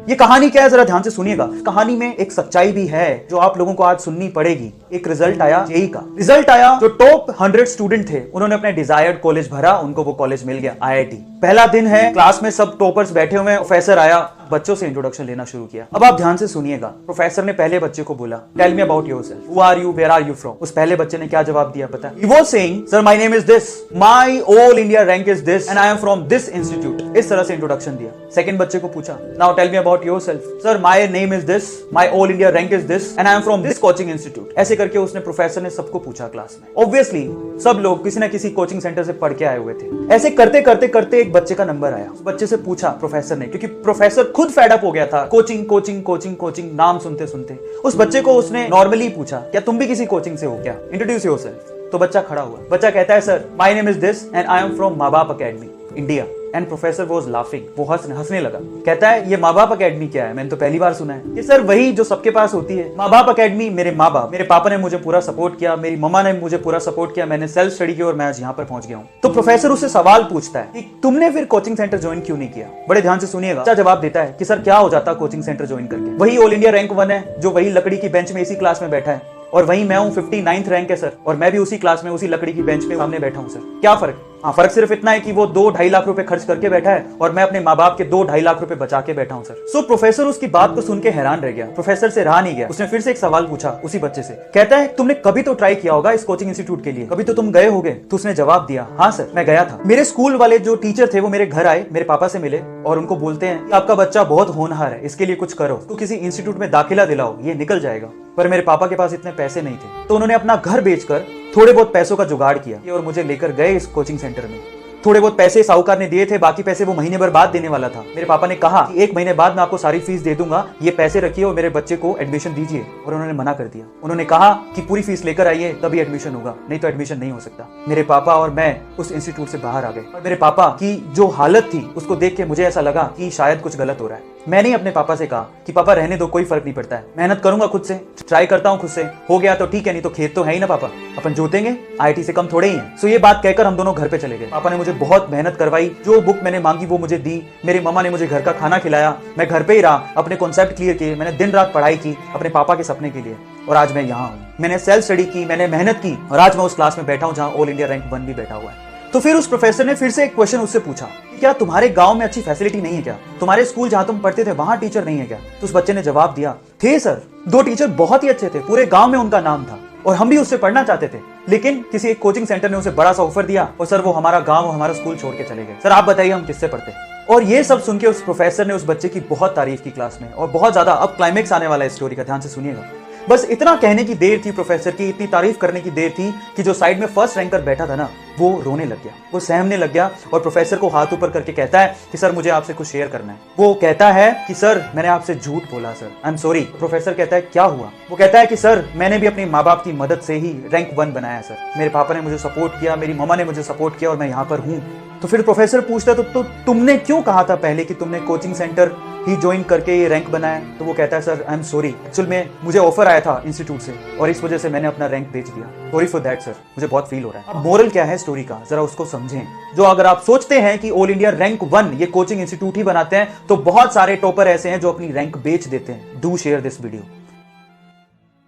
ये कहानी क्या है जरा ध्यान से सुनिएगा। कहानी में एक सच्चाई भी है जो आप लोगों को आज सुननी पड़ेगी। एक रिजल्ट आया जेईई का। रिजल्ट आया, जो टॉप 100 स्टूडेंट थे उन्होंने अपने डिजायर्ड कॉलेज भरा, उनको वो कॉलेज मिल गया, आईआईटी। पहला दिन है, क्लास में सब टॉपर्स बैठे हुए हैं। प्रोफेसर आया, बच्चों से इंट्रोडक्शन लेना शुरू किया। अब आप ध्यान से सुनिएगा। प्रोफेसर ने पहले बच्चे को बोला, tell me about yourself, who are you, where are you from. उस पहले बच्चे ने क्या जवाब दिया पता है? He was saying, sir my name is this, my all India rank is this and I am from this institute. इस तरह से इंट्रोडक्शन दिया। सेकंड बच्चे को पूछा, now tell me about yourself, sir my name is this, my all India rank is this and I am from this coaching institute. ऐसे करके उसने, प्रोफेसर ने सबको पूछा क्लास में। ऑब्वियसली सब लोग किसी ना किसी कोचिंग सेंटर से पढ़ के आए हुए थे। ऐसे करते करते करते एक बच्चे का नंबर आया। उस बच्चे से पूछा प्रोफेसर ने, क्योंकि प्रोफेसर खुद फेड अप हो गया था कोचिंग कोचिंग कोचिंग कोचिंग नाम सुनते सुनते। उस बच्चे को उसने नॉर्मली पूछा, क्या तुम भी किसी कोचिंग से हो क्या, इंट्रोड्यूस योरसेल्फ। तो बच्चा खड़ा हुआ। बच्चा कहता है, sir my name is this and I am from माँ बाप academy India. And professor was laughing, वो हंसने लगा। कहता है, ये माँ बाप अकेडमी क्या है, मैंने तो पहली बार सुना है। ये सर वही जो सबके पास होती है, माँ बाप अकेडमी। मेरे माँ बाप, मेरे पापा ने मुझे पूरा सपोर्ट किया, मेरी मम्मा ने मुझे पूरा सपोर्ट किया, मैंने सेल्फ स्टडी की और मैं आज यहाँ पर पहुंच गया हूँ। तो प्रोफेसर उससे सवाल पूछता है कि तुमने फिर कोचिंग सेंटर ज्वाइन क्यों नहीं किया। बड़े ध्यान से सुनिएगा। अच्छा जवाब देता है कि सर क्या हो जाता कोचिंग सेंटर ज्वाइन करके, वही ऑल इंडिया रैंक 1 है, जो वही लकड़ी की बेंच में इसी क्लास में बैठा है, और वहीं मैं हूं 59th रैंक है सर, और मैं भी उसी क्लास में उसी लकड़ी की बेंच पे सामने बैठा हूं सर। क्या फर्क? हाँ, फर्क सिर्फ इतना है कि वो 2-2.5 लाख रुपए खर्च करके बैठा है और मैं अपने माँ बाप के 2-2.5 लाख रुपए बचा के बैठा हूं सर। सो प्रोफेसर उसकी बात को सुन के हैरान रह गया। प्रोफेसर से रहा नहीं गया। उसने फिर से एक सवाल पूछा उसी बच्चे से। कहता है, तुमने कभी तो ट्राई किया होगा इस कोचिंग इंस्टीट्यूट के लिए, कभी तो तुम गए होगे। तो उसने जवाब दिया, हाँ सर मैं गया था। मेरे स्कूल वाले जो टीचर थे वो मेरे घर आए, मेरे पापा से मिले और उनको बोलते हैं कि आपका बच्चा बहुत होनहार है, इसके लिए कुछ करो, तो किसी इंस्टीट्यूट में दाखिला दिलाओ, ये निकल जाएगा। पर मेरे पापा के पास इतने पैसे नहीं थे, तो उन्होंने अपना घर बेचकर थोड़े बहुत पैसों का जुगाड़ किया और मुझे लेकर गए इस कोचिंग सेंटर में। थोड़े बहुत पैसे साहूकार ने दिए थे, बाकी पैसे वो महीने भर बाद देने वाला था। मेरे पापा ने कहा कि 1 महीने बाद मैं आपको सारी फीस दे दूंगा, ये पैसे रखिए और मेरे बच्चे को एडमिशन दीजिए। और उन्होंने मना कर दिया। उन्होंने कहा कि पूरी फीस लेकर आइए तभी एडमिशन होगा, नहीं तो एडमिशन नहीं हो सकता। मेरे पापा और मैं उस इंस्टीट्यूट से बाहर आ गए और मेरे पापा की जो हालत थी उसको देख के मुझे ऐसा लगा कि शायद कुछ गलत हो रहा है। मैंने अपने पापा से कहा कि पापा रहने दो, कोई फर्क नहीं पड़ता है, मेहनत करूंगा खुद से, ट्राई करता हूं खुद से, हो गया तो ठीक है, नहीं तो खेत तो है ही ना पापा, अपन जोतेंगे, आईआईटी से कम थोड़े ही है। सो ये बात कहकर हम दोनों घर पे चले गए। पापा ने मुझे बहुत मेहनत करवाई, जो बुक मैंने मांगी वो मुझे दी, मेरी मम्मा ने मुझे घर का खाना खिलाया, मैं घर पे ही रहा, अपने कॉन्सेप्ट क्लियर किए, मैंने दिन रात पढ़ाई की अपने पापा के सपने के लिए, और आज मैं यहाँ हूँ। मैंने सेल्फ स्टडी की, मैंने मेहनत की और आज मैं उस क्लास में बैठा हूँ जहाँ ऑल इंडिया रैंक 1 भी बैठा हुआ है। तो फिर उस प्रोफेसर ने फिर से एक क्वेश्चन उससे पूछा, क्या तुम्हारे गांव में अच्छी फैसिलिटी नहीं है क्या, तुम्हारे स्कूल जहां तुम पढ़ते थे वहां टीचर नहीं है क्या। तो उस बच्चे ने जवाब दिया, थे सर, 2 टीचर बहुत ही अच्छे थे, पूरे गांव में उनका नाम था और हम भी उससे पढ़ना चाहते थे, लेकिन किसी एक कोचिंग सेंटर ने उसे बड़ा सा ऑफर दिया और सर वो हमारा गांव और हमारा स्कूल छोड़ के चले गए। सर आप बताइए हम किससे पढ़ते। और ये सब सुन के उस प्रोफेसर ने उस बच्चे की बहुत तारीफ की क्लास में, और बहुत ज्यादा। अब क्लाइमेक्स आने वाला है स्टोरी का, ध्यान से सुनिएगा। बस इतना कहने की देर थी प्रोफेसर की, इतनी तारीफ करने की देर थी कि जो साइड में फर्स्ट रैंकर बैठा था ना, वो रोने लग गया, वो सहमने लग गया और प्रोफेसर को हाथ ऊपर करके कहता है कि सर मुझे आपसे कुछ शेयर करना है। वो कहता है कि सर मैंने आपसे झूठ बोला sir, I am sorry. Professor कहता है क्या हुआ। वो कहता है कि सर मैंने भी अपने माँ बाप की मदद से ही रैंक 1 बनाया सर, मेरे पापा ने मुझे सपोर्ट किया, मेरी मम्मा ने मुझे सपोर्ट किया और मैं यहाँ पर हूँ। तो फिर प्रोफेसर पूछता है, तो तुमने क्यों कहा था पहले कि तुमने कोचिंग सेंटर ही ज्वाइन करके ये रैंक बनाया। तो वो कहता है, sir I am sorry, actual में मुझे ऑफर आया था इंस्टीट्यूट से और इस वजह से मैंने अपना रैंक बेच दिया, सॉरी फॉर दैट सर, मुझे बहुत फील हो रहा है। अब मोरल क्या है स्टोरी का, जरा उसको समझें। जो अगर आप सोचते हैं कि ऑल इंडिया रैंक 1 ये कोचिंग इंस्टीट्यूट ही बनाते हैं, तो बहुत सारे टॉपर ऐसे हैं जो अपनी रैंक बेच देते हैं। Do share this video.